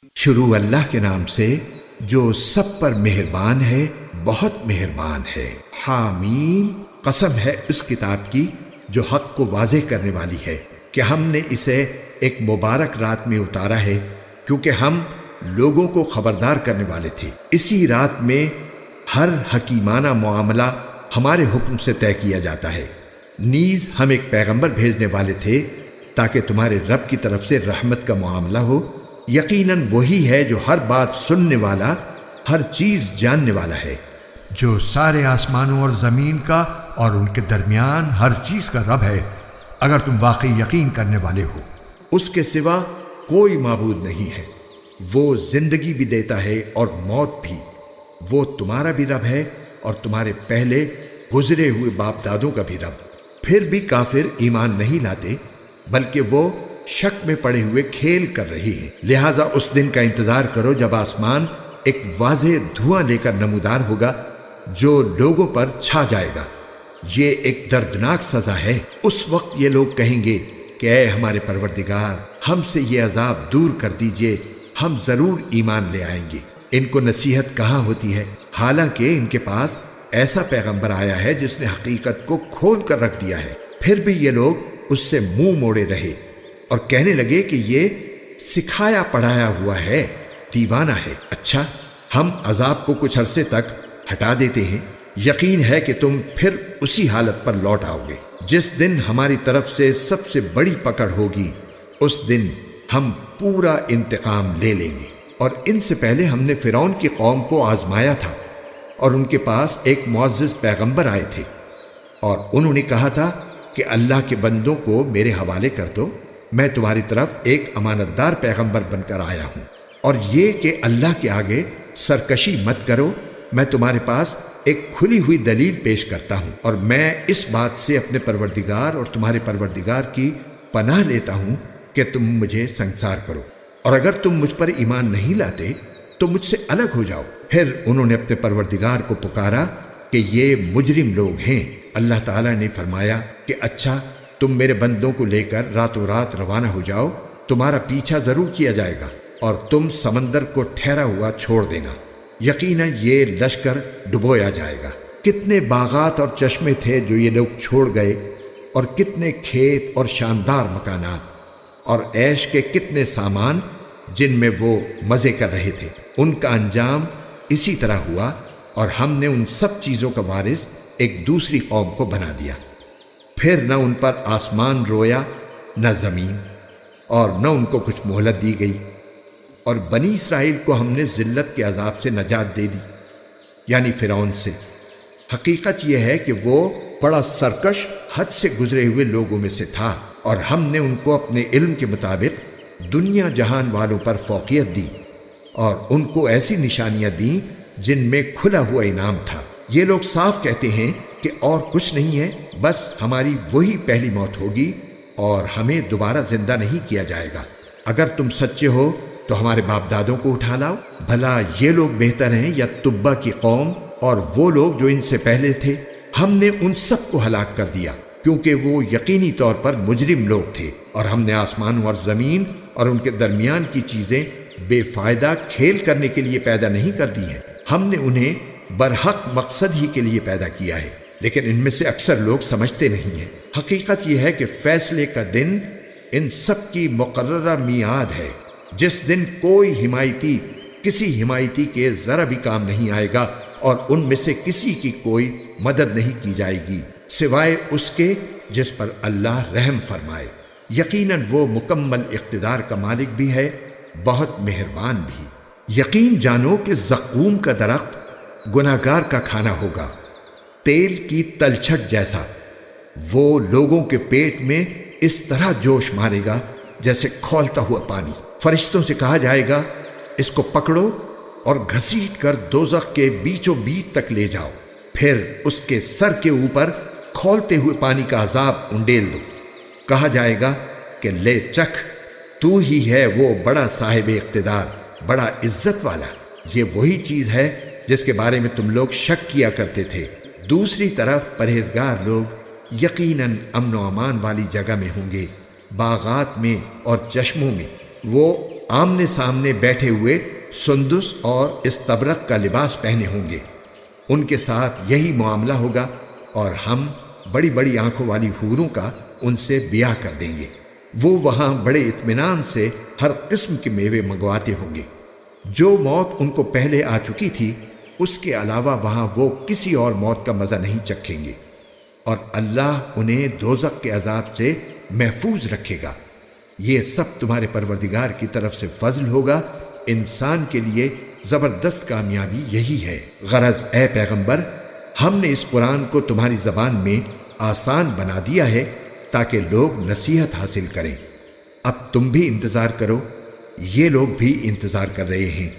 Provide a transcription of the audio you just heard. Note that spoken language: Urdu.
شروع اللہ کے نام سے جو سب پر مہربان ہے، بہت مہربان ہے۔ حامیم، قسم ہے اس کتاب کی جو حق کو واضح کرنے والی ہے کہ ہم نے اسے ایک مبارک رات میں اتارا ہے، کیونکہ ہم لوگوں کو خبردار کرنے والے تھے۔ اسی رات میں ہر حکیمانہ معاملہ ہمارے حکم سے طے کیا جاتا ہے۔ نیز ہم ایک پیغمبر بھیجنے والے تھے تاکہ تمہارے رب کی طرف سے رحمت کا معاملہ ہو۔ یقیناً وہی ہے جو ہر بات سننے والا، ہر چیز جاننے والا ہے۔ جو سارے آسمانوں اور زمین کا اور ان کے درمیان ہر چیز کا رب ہے، اگر تم واقعی یقین کرنے والے ہو۔ اس کے سوا کوئی معبود نہیں ہے۔ وہ زندگی بھی دیتا ہے اور موت بھی۔ وہ تمہارا بھی رب ہے اور تمہارے پہلے گزرے ہوئے باپ دادوں کا بھی رب۔ پھر بھی کافر ایمان نہیں لاتے، بلکہ وہ شک میں پڑے ہوئے کھیل کر رہی ہیں۔ لہٰذا اس دن کا انتظار کرو جب آسمان ایک واضح دھواں لے کر نمودار ہوگا جو لوگوں پر چھا جائے گا۔ یہ ایک دردناک سزا ہے۔ اس وقت یہ لوگ کہیں گے کہ اے ہمارے پروردگار، ہم سے یہ عذاب دور کر دیجئے، ہم ضرور ایمان لے آئیں گے۔ ان کو نصیحت کہاں ہوتی ہے، حالانکہ ان کے پاس ایسا پیغمبر آیا ہے جس نے حقیقت کو کھول کر رکھ دیا ہے۔ پھر بھی یہ لوگ اس سے منہ موڑے رہے اور کہنے لگے کہ یہ سکھایا پڑھایا ہوا ہے، دیوانہ ہے۔ اچھا، ہم عذاب کو کچھ عرصے تک ہٹا دیتے ہیں، یقین ہے کہ تم پھر اسی حالت پر لوٹ آؤ گے۔ جس دن ہماری طرف سے سب سے بڑی پکڑ ہوگی، اس دن ہم پورا انتقام لے لیں گے۔ اور ان سے پہلے ہم نے فرعون کی قوم کو آزمایا تھا، اور ان کے پاس ایک معزز پیغمبر آئے تھے، اور انہوں نے کہا تھا کہ اللہ کے بندوں کو میرے حوالے کر دو، میں تمہاری طرف ایک امانت دار پیغمبر بن کر آیا ہوں، اور یہ کہ اللہ کے آگے سرکشی مت کرو۔ میں تمہارے پاس ایک کھلی ہوئی دلیل پیش کرتا ہوں، اور میں اس بات سے اپنے پروردگار اور تمہارے پروردگار کی پناہ لیتا ہوں کہ تم مجھے سنگسار کرو، اور اگر تم مجھ پر ایمان نہیں لاتے تو مجھ سے الگ ہو جاؤ۔ پھر انہوں نے اپنے پروردگار کو پکارا کہ یہ مجرم لوگ ہیں۔ اللہ تعالیٰ نے فرمایا کہ اچھا، تم میرے بندوں کو لے کر راتوں رات روانہ ہو جاؤ، تمہارا پیچھا ضرور کیا جائے گا، اور تم سمندر کو ٹھہرا ہوا چھوڑ دینا، یقیناً یہ لشکر ڈبویا جائے گا۔ کتنے باغات اور چشمے تھے جو یہ لوگ چھوڑ گئے، اور کتنے کھیت اور شاندار مکانات، اور عیش کے کتنے سامان جن میں وہ مزے کر رہے تھے۔ ان کا انجام اسی طرح ہوا، اور ہم نے ان سب چیزوں کا وارث ایک دوسری قوم کو بنا دیا۔ پھر نہ ان پر آسمان رویا نہ زمین، اور نہ ان کو کچھ مہلت دی گئی، اور بنی اسرائیل کو ہم نے ذلت کے عذاب سے نجات دے دی، یعنی فرعون سے۔ حقیقت یہ ہے کہ وہ بڑا سرکش، حد سے گزرے ہوئے لوگوں میں سے تھا، اور ہم نے ان کو اپنے علم کے مطابق دنیا جہان والوں پر فوقیت دی، اور ان کو ایسی نشانیاں دیں جن میں کھلا ہوا انعام تھا۔ یہ لوگ صاف کہتے ہیں کہ اور کچھ نہیں ہے، بس ہماری وہی پہلی موت ہوگی اور ہمیں دوبارہ زندہ نہیں کیا جائے گا۔ اگر تم سچے ہو تو ہمارے باپ دادوں کو اٹھا لاؤ، بھلا یہ لوگ بہتر ہیں یا تبا کی قوم اور وہ لوگ جو ان سے پہلے تھے؟ ہم نے ان سب کو ہلاک کر دیا، کیونکہ وہ یقینی طور پر مجرم لوگ تھے، اور ہم نے آسمان اور زمین اور ان کے درمیان کی چیزیں بے فائدہ کھیل کرنے کے لیے پیدا نہیں کر دی ہیں۔ ہم نے انہیں برحق مقصد ہی کے لیے پیدا کیا ہے، لیکن ان میں سے اکثر لوگ سمجھتے نہیں ہیں۔ حقیقت یہ ہے کہ فیصلے کا دن ان سب کی مقررہ میعاد ہے، جس دن کوئی حمایتی کسی حمایتی کے ذرا بھی کام نہیں آئے گا، اور ان میں سے کسی کی کوئی مدد نہیں کی جائے گی سوائے اس کے جس پر اللہ رحم فرمائے۔ یقیناً وہ مکمل اقتدار کا مالک بھی ہے، بہت مہربان بھی۔ یقین جانو کہ زقوم کا درخت گناہگار کا کھانا ہوگا، تیل کی تلچھٹ جیسا۔ وہ لوگوں کے پیٹ میں اس طرح جوش مارے گا جیسے کھولتا ہوا پانی۔ فرشتوں سے کہا جائے گا، اس کو پکڑو اور گھسیٹ کر دوزخ کے بیچوں بیچ تک لے جاؤ، پھر اس کے سر کے اوپر کھولتے ہوئے پانی کا عذاب انڈیل دو۔ کہا جائے گا کہ لے چکھ، تو ہی ہے وہ بڑا صاحب اقتدار، بڑا عزت والا۔ یہ وہی چیز ہے جس کے بارے میں تم لوگ شک کیا کرتے تھے۔ دوسری طرف پرہیزگار لوگ یقیناً امن و امان والی جگہ میں ہوں گے، باغات میں اور چشموں میں۔ وہ آمنے سامنے بیٹھے ہوئے سندس اور استبرق کا لباس پہنے ہوں گے، ان کے ساتھ یہی معاملہ ہوگا، اور ہم بڑی بڑی آنکھوں والی حوروں کا ان سے بیاہ کر دیں گے۔ وہ وہاں بڑے اطمینان سے ہر قسم کے میوے منگواتے ہوں گے۔ جو موت ان کو پہلے آ چکی تھی، اس کے علاوہ وہاں وہ کسی اور موت کا مزہ نہیں چکھیں گے، اور اللہ انہیں دوزخ کے عذاب سے محفوظ رکھے گا۔ یہ سب تمہارے پروردگار کی طرف سے فضل ہوگا، انسان کے لیے زبردست کامیابی یہی ہے۔ غرض اے پیغمبر، ہم نے اس قرآن کو تمہاری زبان میں آسان بنا دیا ہے تاکہ لوگ نصیحت حاصل کریں۔ اب تم بھی انتظار کرو، یہ لوگ بھی انتظار کر رہے ہیں۔